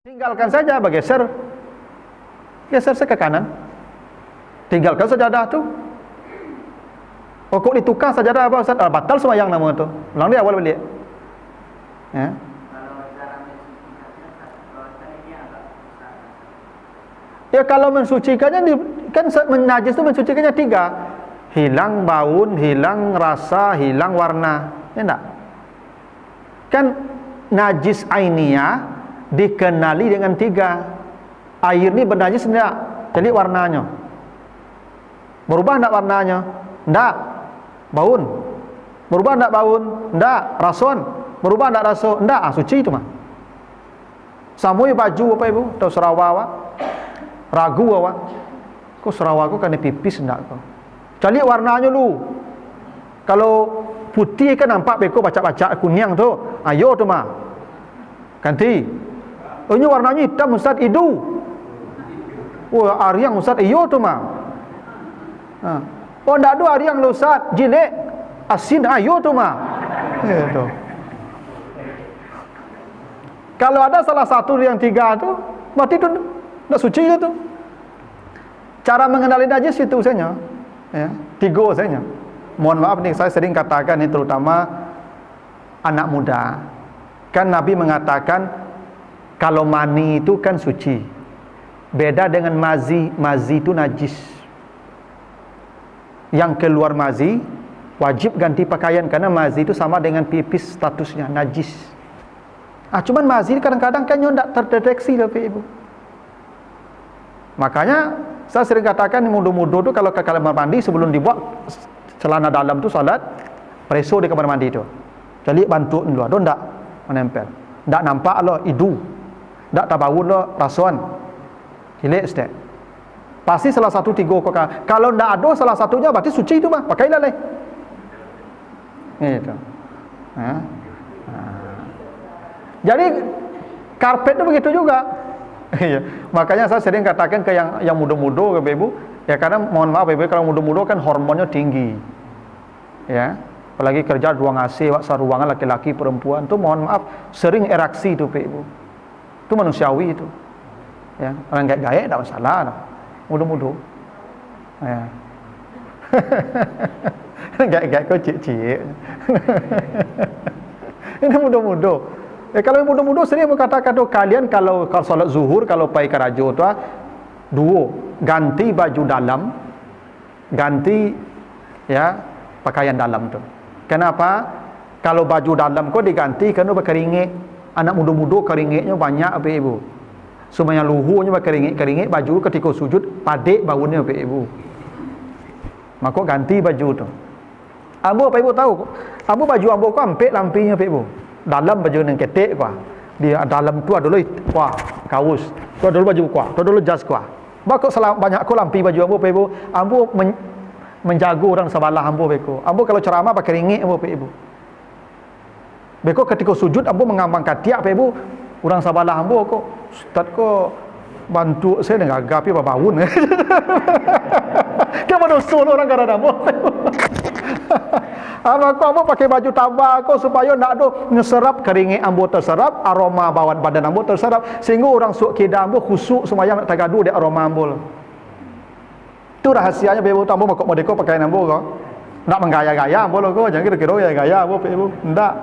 Tinggalkan saja, bergeser, geser ke kanan. Tinggalkan sajadah tu. Kok ditukar sajadah apa Ustaz? Batal sembahyang nama tu. Ulang dia awal balik. Ya. Ya kalau mensucikannya kan najis itu mensucikannya 3. Hilang baun, hilang rasa, hilang warna. Ya enggak? Kan najis ainiyah dikenali dengan 3. Air ni bernajis enggak? Jadi warnanya. Berubah enggak warnanya? Enggak. Baun. Berubah enggak baun? Enggak. Rason. Berubah enggak raso? Enggak. Suci itu mah. Samui baju apa ibu? Atau serawa awak? Ragu awak. Kok serawa aku kan pipis enggak kau? Cari warnanya lu. Kalau putih kan nampak beko baca-baca kuning tu. Ayo tu mah. Ganti. Oh, ini warnanya hitam Ustaz, idu. Oh, ariang Ustaz, iyo tu mah. Oh, ndak ada ariang lu Ustaz, jilek, asin, ayo tu mah. Itu. Kalau ada salah satu yang 3 tu, berarti tu ndak suci tu. Cara mengenali najis itu saja. Ya, 3 saja. Mohon maaf nih, saya sering katakan ini terutama anak muda. Kan Nabi mengatakan kalau mani itu kan suci. Beda dengan mazi. Mazi itu najis. Yang keluar mazi wajib ganti pakaian karena mazi itu sama dengan pipis statusnya najis. Cuman mazi kadang-kadang kan tidak terdeteksi tapi ibu. Makanya saya sering katakan mudu-mudu tu kalau ke kamar mandi sebelum dibuat celana dalam tu salat, preso di kamar mandi tu. Jadi bantu dulu, ada ndak menempel. Ndak nampak lo idu. Ndak tabaun lo rason. Hilek step. Pasti salah satu 3 kok. Kalau ndak ada salah satunya berarti suci itu mah, pakailah leh. Gitu. Jadi karpet itu begitu juga. Makanya saya sering katakan ke yang muda-muda ke ibu, ya karena mohon maaf ibu kalau muda-muda kan hormonnya tinggi. Ya. Apalagi kerja ruang AC, ruangan laki-laki perempuan tu mohon maaf sering eraksi tu ibu. Itu manusiawi itu. Ya, orang gaya-gaya tak masalah. Muda-muda. Ya. Gaya-gaya kau cik-cik. Ini muda-muda. Kalau muda-muda sering berkata-kata kalian kalau solat zuhur kalau pai karajo tu 2 ganti baju dalam, ganti ya pakaian dalam tu. Kenapa? Kalau baju dalam kau diganti kerana berkeringit. Anak muda-muda keringitnya banyak apa ibu. Semuanya luhunya berkeringit-keringit baju ketika sujud padik baunya apa ibu. Maka ganti baju tu. Ambo apa ibu tahu? Ambo baju ambo kau ampek lampinya apa ibu. Dalam baju yang ketek kuah. Di dalam tu ada dulu kuah kaus. Tu ada dulu baju kuah. Tu ada dulu jas kuah. Maka banyak kau lampi baju ambo apa ibu. Ambo menjaga orang sebelah ambo beko. Ambo kalau ceramah pakai ringit ambo apa ibu. Beko ketika sujud ambo mengambang katiak apa ibu. Orang sebelah ambo kok ustaz kok bantu saya dengan agapi babaun. Dia menusul orang karena ambo. Ambo pakai baju tambah kok supaya nak ada ngeserap keringit ambo terserap, aroma bawaan badan ambo terserap sehingga orang suuk kida ambo khusuk semayang nak tagadu di aroma ambo. Itu rahasianya ibu ambo makok modeko pakaian ambo kok. Nak menggaya-gaya ambo lo kok, jangan kira-kira gaya ambo ibu. Ndak.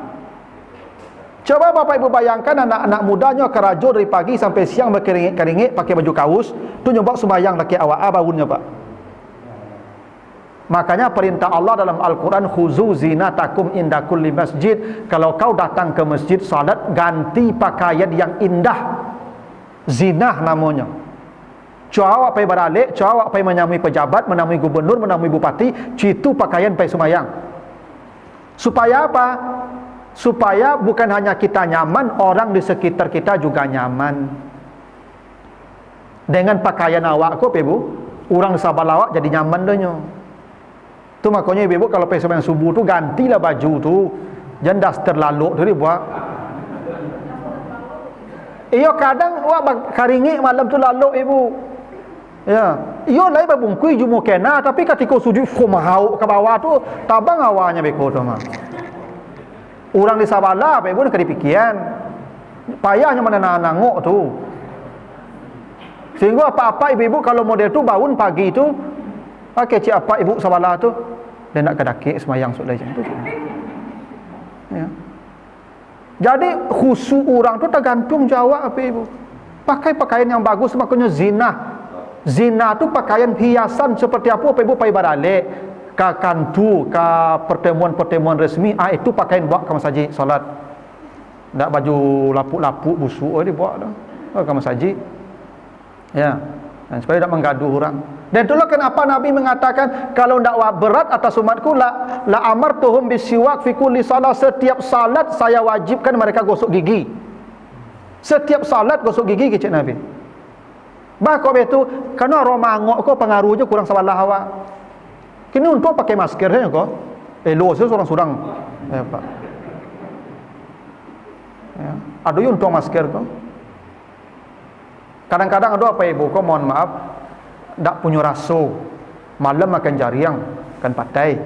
Coba bapak ibu bayangkan anak-anak mudanya kerajo dari pagi sampai siang berkeringit-keringit pakai baju kaus, tu nyoba sembahyang laki awak abahunnya pak. Makanya perintah Allah dalam Al-Quran khuzu zinatakum inda kulli masjid. Kalau kau datang ke masjid salat, ganti pakaian yang indah. Zinah namanya. Cua awak pergi beralik, cua awak pergi menyamui pejabat, menemui gubernur, menemui bupati, itu pakaian pergi sembahyang. Supaya apa? Supaya bukan hanya kita nyaman, orang di sekitar kita juga nyaman. Dengan pakaian awak kok ibu, orang sahabat awak jadi nyaman donya. Tu makanya ibu kalau pergi sembahyang subuh tu gantilah baju tu. Jangan daster lalu tu dibuat. Iyo kadang awak karingit malam tu lalu ibu. Ya, iyo lai babungkui jumo kena tapi ketika sujud mahau ke bawah tu tabang awaknya beko tu mah. Orang di Sabala apa ibu nak kedipikian. Payahnya mana nangok tu. Sehingga apa-apa ibu-ibu kalau model tu bangun pagi tu pakai cik apa ibu sabalah tu, dia nak kedaki semayang sudah macam tu. Ya. Jadi khusyuk orang tu tergantung jawab apa ibu. Pakai pakaian yang bagus, makanya zina. Zina tu pakaian hiasan seperti apa ibu pai barale ke kantu, ke pertemuan-pertemuan resmi, itu pakaian buat ke masjid solat. Tak baju lapuk-lapuk busuk dia buat dah. Ke masjid. Ya. Dan supaya tak menggaduh orang. Dan itulah kenapa Nabi mengatakan kalau ndak berat atas umatku la amartuhum bisiwak fi kulli salat, setiap salat saya wajibkan mereka gosok gigi. Setiap salat gosok gigi kecik Nabi. Bah kau betul karena romangok kau pengaruh je kurang sabalah awak. Kini untuk pakai masker saja kau. Elo saya sorang-sorang. Ya Pak. Ya. Ada yang untuk masker kau. Kadang-kadang ada apa ibu kau mohon maaf tak punya rasa, malam makan jariang kan patai,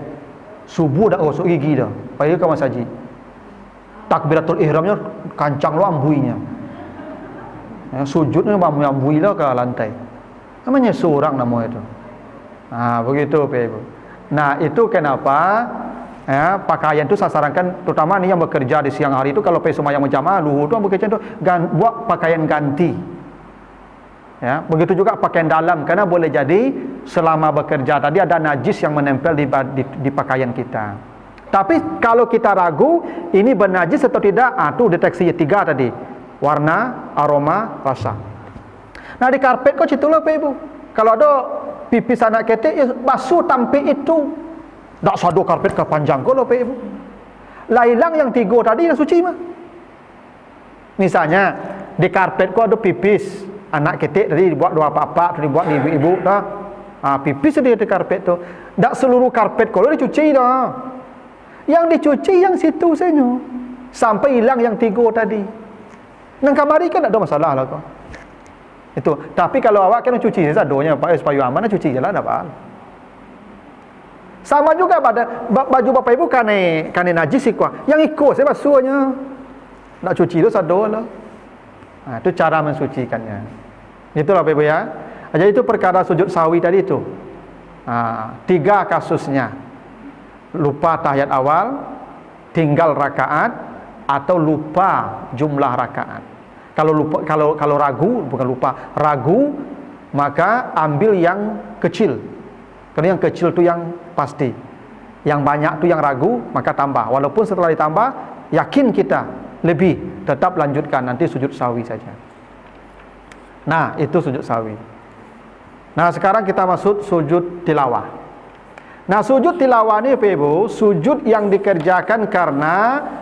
subuh dah gosok gigi dah pergi ke masjid, takbiratul ihramnya kancang lo ambuinya, ya, sujudnya ambui lah ke lantai, namanya seorang nama itu. Nah begitu Pak Ibu. Nah itu kenapa ya, pakaian itu saya sarankan terutama ni yang bekerja di siang hari itu kalau pergi sembahyang berjamaah luhur tu bekerja tu buat pakaian ganti. Ya, begitu juga pakaian dalam, karena boleh jadi selama bekerja tadi ada najis yang menempel di pakaian kita. Tapi kalau kita ragu ini bernajis atau tidak, tu deteksi 3 tadi. Warna, aroma, rasa. Nah di karpet kau citulah Pak Ibu. Kalau ada pipis anak ketek ya basuh tampik itu. Tak sadu karpet ke panjang kau lah Pak Ibu. Lailang yang 3 tadi yang suci mah. Misalnya di karpet kau ada pipis anak ketik tadi dibuat dua apa-apa, tadi dibuat di ibu-ibu dah. Pipis dia di karpet tu. Tak seluruh karpet kalau dicuci dah. Yang dicuci yang situ saja. Sampai hilang yang 3 tadi. Nang kamari kan tak ada masalah lah kau. Itu. Tapi kalau awak kena cuci sadonya supaya aman, cuci jelah dah apa. Sama juga pada baju bapak ibu kan najis ikut. Yang ikut saya basuhnya. Nak cuci tu sado lah. Itu cara mensucikannya. Itulah Bapak Ibu ya. Jadi itu perkara sujud sawi tadi itu. 3 kasusnya. Lupa tahiyat awal, tinggal rakaat, atau lupa jumlah rakaat. Kalau lupa, kalau ragu, bukan lupa, ragu, maka ambil yang kecil. Karena yang kecil itu yang pasti. Yang banyak itu yang ragu, maka tambah. Walaupun setelah ditambah, yakin kita lebih, tetap lanjutkan nanti sujud sawi saja. Nah itu sujud sawi. Nah sekarang kita masuk sujud tilawah. Nah sujud tilawah ni Bapak Ibu, sujud yang dikerjakan karena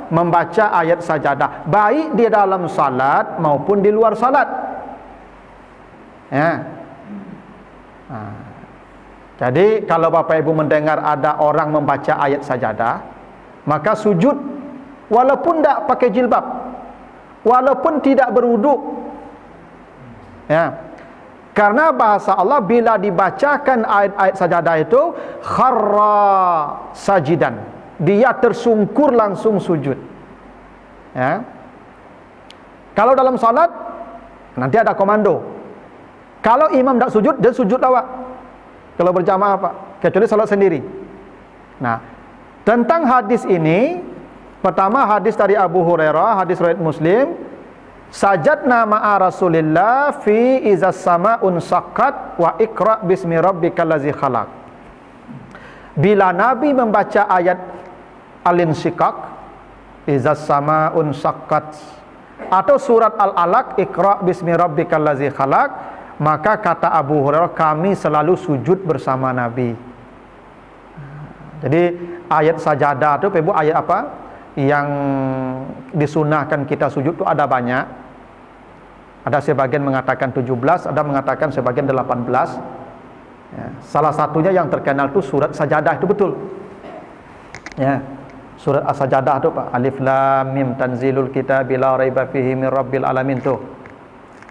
membaca ayat sajadah, baik di dalam salat maupun di luar salat. Ya. Jadi kalau Bapak Ibu mendengar ada orang membaca ayat sajadah, maka sujud walaupun tak pakai jilbab, walaupun tidak berwuduk. Ya. Karena bahasa Allah bila dibacakan ayat-ayat sajadah itu kharra sajidan, dia tersungkur langsung sujud. Ya. Kalau dalam salat nanti ada komando. Kalau imam tak sujud, dia sujud lawak. Kalau berjamaah Pak, kecuali salat sendiri. Nah, tentang hadis ini, pertama hadis dari Abu Hurairah, hadis riwayat Muslim, sajadna ma'a Rasulillah fi izas sama'un saqqat wa iqra bismi rabbikal ladzi khalaq. Bila Nabi membaca ayat Al-Insyiqaq, izas sama'un saqqat, atau surat Al-Alaq, iqra bismi rabbikal ladzi khalaq, maka kata Abu Hurairah kami selalu sujud bersama Nabi. Jadi ayat sajadah itu Ibu, ayat apa yang disunahkan kita sujud itu ada banyak. Ada sebagian mengatakan 17, ada mengatakan sebagian 18. Ya, salah satunya yang terkenal itu surat sajadah itu betul. Ya, surat as-sajadah itu Pak, alif lam mim tanzilul kitabi la raiba fihi mir rabbil alamin tuh.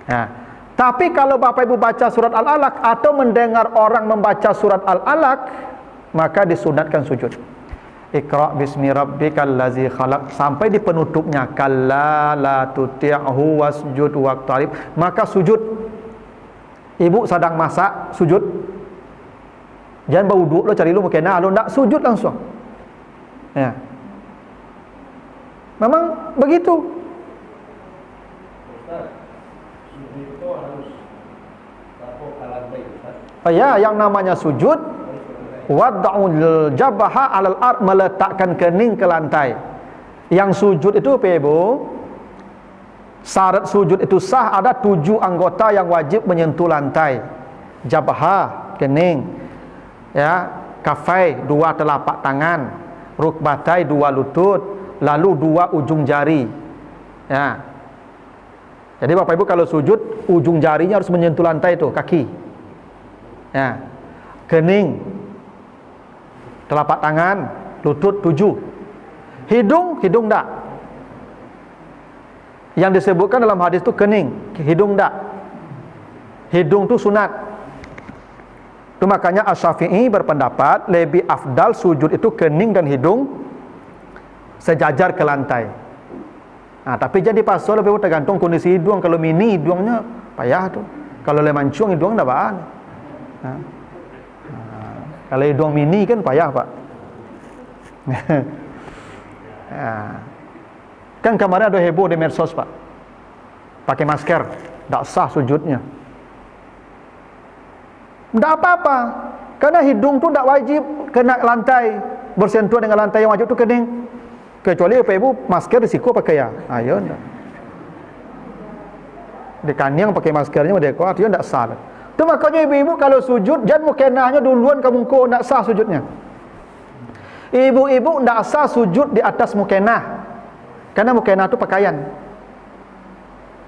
Ya. Tapi kalau Bapak Ibu baca surat Al-Alaq atau mendengar orang membaca surat Al-Alaq, maka disunatkan sujud. Iqra bismi rabbikal ladzi khalaq, sampai di penutupnya kalla la tuti'hu wasjud waqtarib, maka sujud. Ibu sedang masak, sujud. Jangan berwuduk lo, cari lu mukena, lo nak sujud langsung. Ya. Memang begitu. Ustaz, sujud itu harus tapuk ke lantai, Ustaz. Ya, yang namanya sujud wad'ul jabha 'alal ard, meletakkan kening ke lantai. Yang sujud itu apa Ibu? Syarat sujud itu sah ada 7 anggota yang wajib menyentuh lantai. Jabha, kening. Ya, kafai, 2 telapak tangan, rukbatai, 2 lutut, lalu 2 ujung jari. Ya. Jadi Bapak Ibu kalau sujud, ujung jarinya harus menyentuh lantai itu, kaki. Ya. Kening, telapak tangan, lutut 7. Hidung tak. Yang disebutkan dalam hadis itu kening, hidung tak. Hidung itu sunat. Itu makanya Asy-Syafi'i berpendapat lebih afdal sujud itu kening dan hidung sejajar ke lantai. Nah, tapi jadi pasal lebih tergantung kondisi hidung. Kalau mini hidungnya payah tuh. Kalau lemancung hidung enggak bahan. Nah. Kalau hidung mini kan payah, Pak. Nah. Kan kemarin ada heboh di medsos, Pak. Pakai masker, tak sah sujudnya. Tak apa-apa. Karena hidung tu tak wajib kena lantai, bersentuh dengan lantai, yang wajib tu kening. Kecuali Bapak Ibu masker risiko pakai ya. Ayo ndak. Di kaniang pakai maskernya dia kuat, dia ndak sah. Tu makanya ibu-ibu kalau sujud jangan mukenahnya duluan ke muka, ndak sah sujudnya. Ibu-ibu ndak sah sujud di atas mukenah. Karena mukena itu pakaian.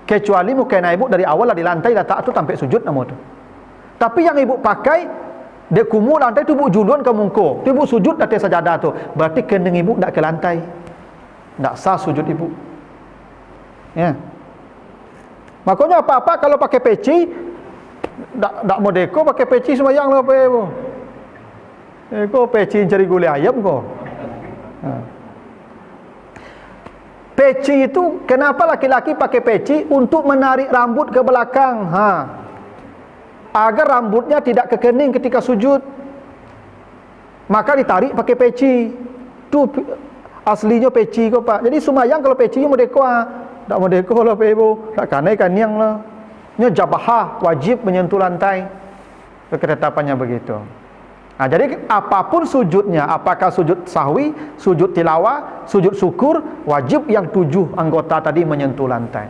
Kecuali mukena ibu dari awal lah di lantai letak tu sampai sujud nama tu. Tapi yang ibu pakai dia kumur lantai tu ibu juluan ke muka. Tu ibu sujud di atas sajadah tu. Berarti kening ibu tak ke lantai. Tak sah sujud ibu. Ya. Makanya apa-apa kalau pakai peci tak mau deko pakai peci sembahyang lah apa ibu. Kau peci cari gulai ayam kau. Peci itu, kenapa laki-laki pakai peci? Untuk menarik rambut ke belakang. Agar rambutnya tidak kekening ketika sujud. Maka ditarik pakai peci. Itu aslinya peci kok, Pak. Jadi sembahyang kalau peci mau deko, tak mau deko lah Pak Ibu. Tak kanai kaniang lah. Ini jabahah, wajib menyentuh lantai. Ketetapannya begitu. Nah, jadi apapun sujudnya, apakah sujud sahwi, sujud tilawah, sujud syukur, wajib yang 7 anggota tadi menyentuh lantai.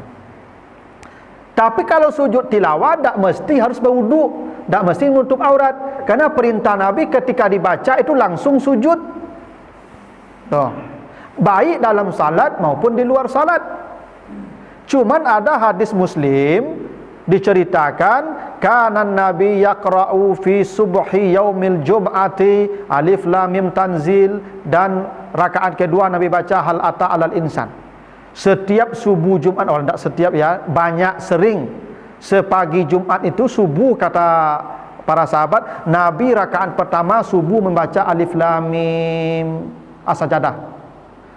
Tapi kalau sujud tilawah tak mesti harus berwuduk, tak mesti menutup aurat, karena perintah Nabi ketika dibaca itu langsung sujud. Tuh. Baik dalam salat maupun di luar salat. Cuman ada hadis Muslim diceritakan kana Nabi yaqra'u fi subhi yaumil jum'ati alif lam mim tanzil, dan rakaat kedua Nabi baca hal ata alal insan. Setiap subuh Jumat, tak setiap ya, banyak sering sepagi Jumat itu subuh kata para sahabat, Nabi rakaat pertama subuh membaca alif lam mim as-sajadah.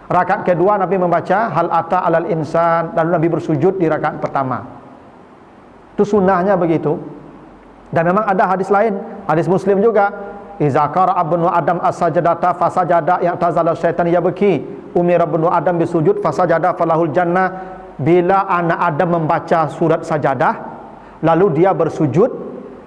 Rakaat kedua Nabi membaca hal ata alal insan, lalu Nabi bersujud di rakaat pertama. Itu sunnahnya begitu. Dan memang ada hadis lain, hadis Muslim juga, iza qara'a ibnu adam as-sajdata fasajada ya'tazala syaitan yabki umira ibnu adam bisujud fasajada falahul jannah. Bila anak Adam membaca surat sajadah lalu dia bersujud,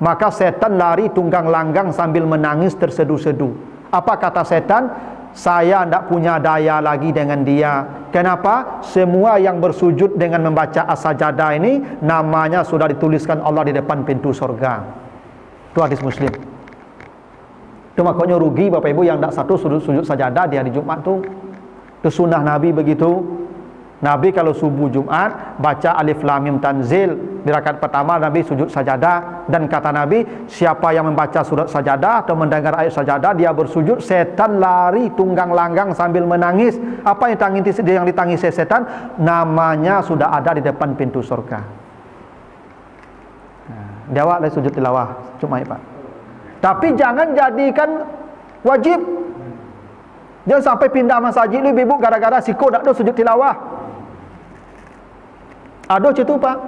maka setan lari tunggang langgang sambil menangis tersedu-sedu. Apa kata setan? Saya tidak punya daya lagi dengan dia. Kenapa? Semua yang bersujud dengan membaca as-sajadah ini namanya sudah dituliskan Allah di depan pintu surga. Itu hadis Muslim. Itu makanya rugi Bapak Ibu yang tidak satu sujud sajadah di hari Jumat tu. Itu sunnah Nabi begitu. Nabi kalau subuh Jumat baca alif lam mim tanzil, di rakaat pertama Nabi sujud sajadah, dan kata Nabi siapa yang membaca surat sajadah atau mendengar ayat sajadah dia bersujud, setan lari tunggang langgang sambil menangis. Apa yang ditangisi setan? Namanya sudah ada di depan pintu surga. Jawab dari sujud tilawah cuma Pak. Tapi jangan jadikan wajib. Jangan sampai pindah masjid lu ibu gara-gara siko dak ada sujud tilawah. Ada cerita Pak.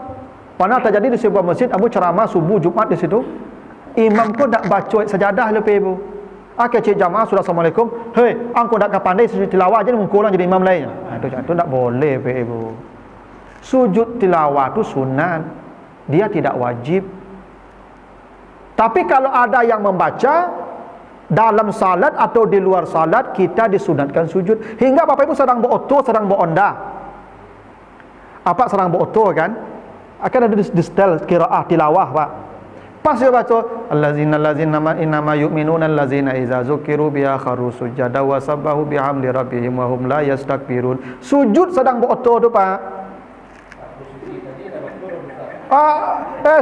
Pernah terjadi di sebuah masjid, Abu ceramah subuh Jumat di situ. Imam pun tak baca sajadah lepas ibu. Cik jamaah sudah assalamualaikum. Hei, angku tak pandai sujud tilawah je mengkurang jadi imam lain. Itu tak boleh ibu. Sujud tilawah tu sunat. Dia tidak wajib. Tapi kalau ada yang membaca dalam salat atau di luar salat, kita disunatkan sujud. Hingga Bapak Ibu sedang beroto, sedang beronda. Apa sedang beroto kan? Akan ada di setel qiraah tilawah, Pak. Pas dia baca allazina innama yu'minuna allazina idza zukiru biha kharu sujada wa sabbahu bihamdi rabbihim wa hum la yastakbirun. Sujud sedang beroto tu, Pak.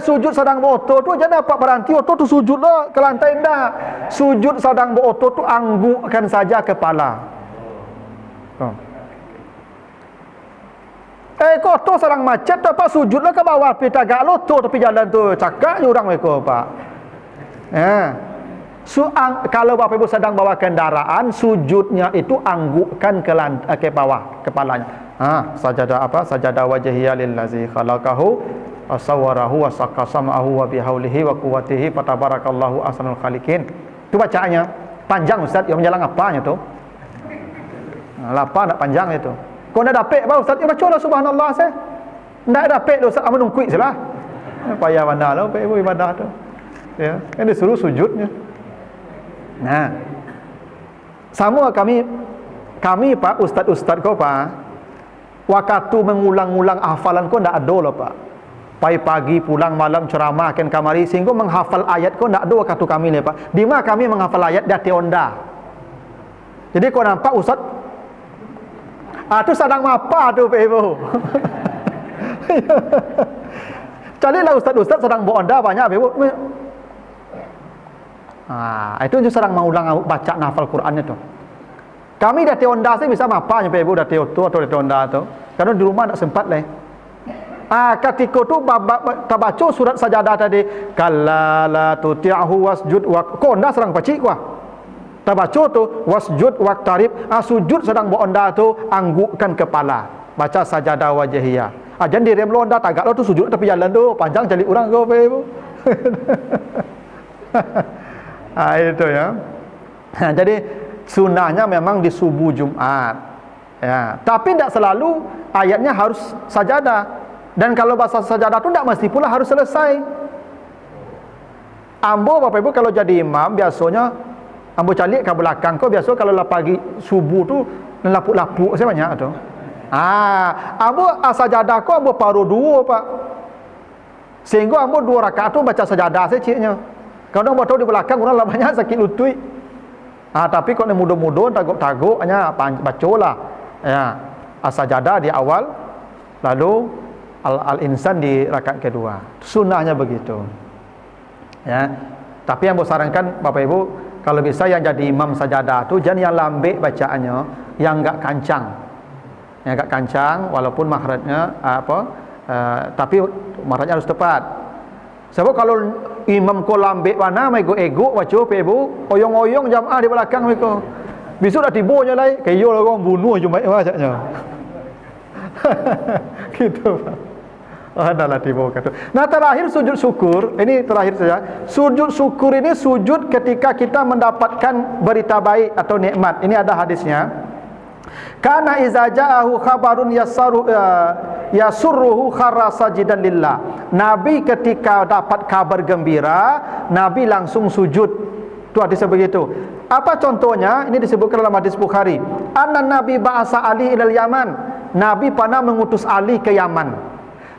Sujud sedang beroto tu jangan dapat berhenti oto tu sujud lah ke lantai dah. Sujud sedang beroto tu anggukkan saja kepala. Kotor sedang macet dapat sujudlah ke bawah pergi tagak loto tepi jalan tu. Cakap je orang mereka, Pak. Kalau Bapak Ibu sedang bawa kendaraan, sujudnya itu anggukkan ke bawah kepalanya. Sajadah apa? Sajadah wajhiyya lillazi khalaqahu asawarahu wa saqasamahu wa bihaulihi wa quwwatihi fatabarakallahu ahsanul khaliqin. Itu bacaannya. Panjang Ustaz, yang menjalang apanya tu? Lapar nak panjang itu. Kau nak dapat apa Ustaz? Ya bacalah subhanallah saya. Nak dapat tu Ustaz, amun nungkuit salah. Payah mana lah Ibu ibadah tu. Ya, kan disuruh sujudnya. Nah. Sama kami Pak, ustaz-ustaz kau Pak. Waktu mengulang-ulang hafalan kau ndak ada lah Pak. Pagi pulang malam ceramah kan kamari sehingga menghafal ayat kau ndak ada waktu kami ni Pak. Di mana kami menghafal ayat dati onda. Jadi kau nampak ustaz tu sedang apa tu Pak Ibu. Carilah ustaz-ustaz sedang beronda banyak Pak Ibu. Itu je sedang mengulang baca nafal Qurannya tu. Kami dati onda saya bisa apa Pak Ibu dati oto atau dati onda tu. Karena di rumah tak sempat lah. Ketika tu baca surat sajadah tadi, kalla la tuti'hu wasjud wa konda serang pacik kuah. Baca tu wasjud waqtarib, sujud sedang beronda tu anggukkan kepala. Baca sajadah wajhiyah. Jangan direm londa tagak lo tu sujud tepi jalan tu, panjang cari orang kau Ibu. Itu ya. Jadi sunahnya memang di subuh Jumat. Ya, tapi tidak selalu ayatnya harus sajadah. Dan kalau bahasa sajadah tu tidak mesti pula harus selesai. Ambo Bapak Ibu kalau jadi imam biasanya ambo calik ke belakang kau biasa kalau lah pagi subuh tu lapuk-lapuk saya banyak tu. Ambo sajadah kau ambo paruh dua Pak. Sehingga ambo 2 rakaat tu baca sajadah saya ciknya. Kalau ambo tahu di belakang orang lah banyak sakit lutut. Tapi kau ni mudah-mudah taguk-taguk hanya bacalah. Ya, sajadah di awal lalu al-insan di rakaat kedua. Sunnahnya begitu. Ya. Tapi yang saya sarankan Bapak Ibu kalau bisa yang jadi imam sajadah tu jangan yang lambik bacaannya, yang enggak kancang. Yang enggak kancang walaupun makhrajnya tapi makhrajnya harus tepat. Sebab kalau imam ko lambik mana mai go ego baca Pak Ibu, oyong-oyong jamaah di belakang mereka. Besok dah tiburnya lai, kayo lah orang bunuh Jumaat bacanya. Gitu Pak. Adalah tiba kata. Nah terakhir sujud syukur, ini terakhir saja. Sujud syukur ini sujud ketika kita mendapatkan berita baik atau nikmat. Ini ada hadisnya. Kana iza ja'ahu khabarun yasurruhu kharra sajidan lillah. Nabi ketika dapat kabar gembira, Nabi langsung sujud. Itu hadisnya begitu. Apa contohnya? Ini disebutkan dalam hadis Bukhari. Anna Nabi ba'asa Ali ilal Yaman. Nabi pernah mengutus Ali ke Yaman.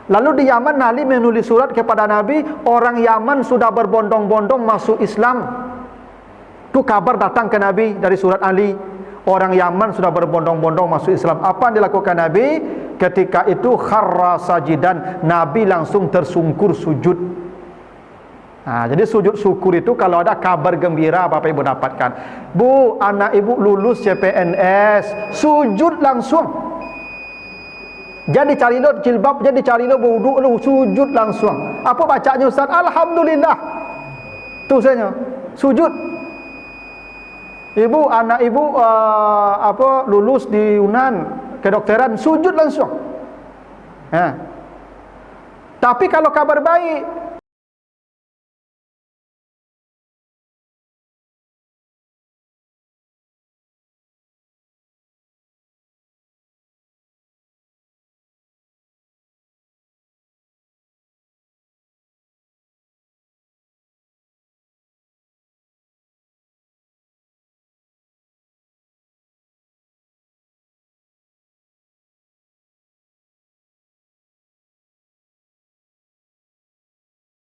Lalu di Yaman Ali menulis surat kepada Nabi, orang Yaman sudah berbondong-bondong masuk Islam. Itu kabar datang ke Nabi dari surat Ali. Orang Yaman sudah berbondong-bondong masuk Islam. Apa yang dilakukan Nabi? Ketika itu kharra sajidan, Nabi langsung tersungkur sujud. Jadi sujud syukur itu kalau ada kabar gembira Bapak Ibu dapatkan. Bu, anak Ibu lulus CPNS, sujud langsung. Jadi cari lo jilbab, jadi cari lo berwuduk lo sujud langsung. Apa bacanya Ustaz? Alhamdulillah. Tu saja. Sujud. Ibu, anak Ibu lulus di Yunan kedokteran, sujud langsung. Tapi kalau kabar baik,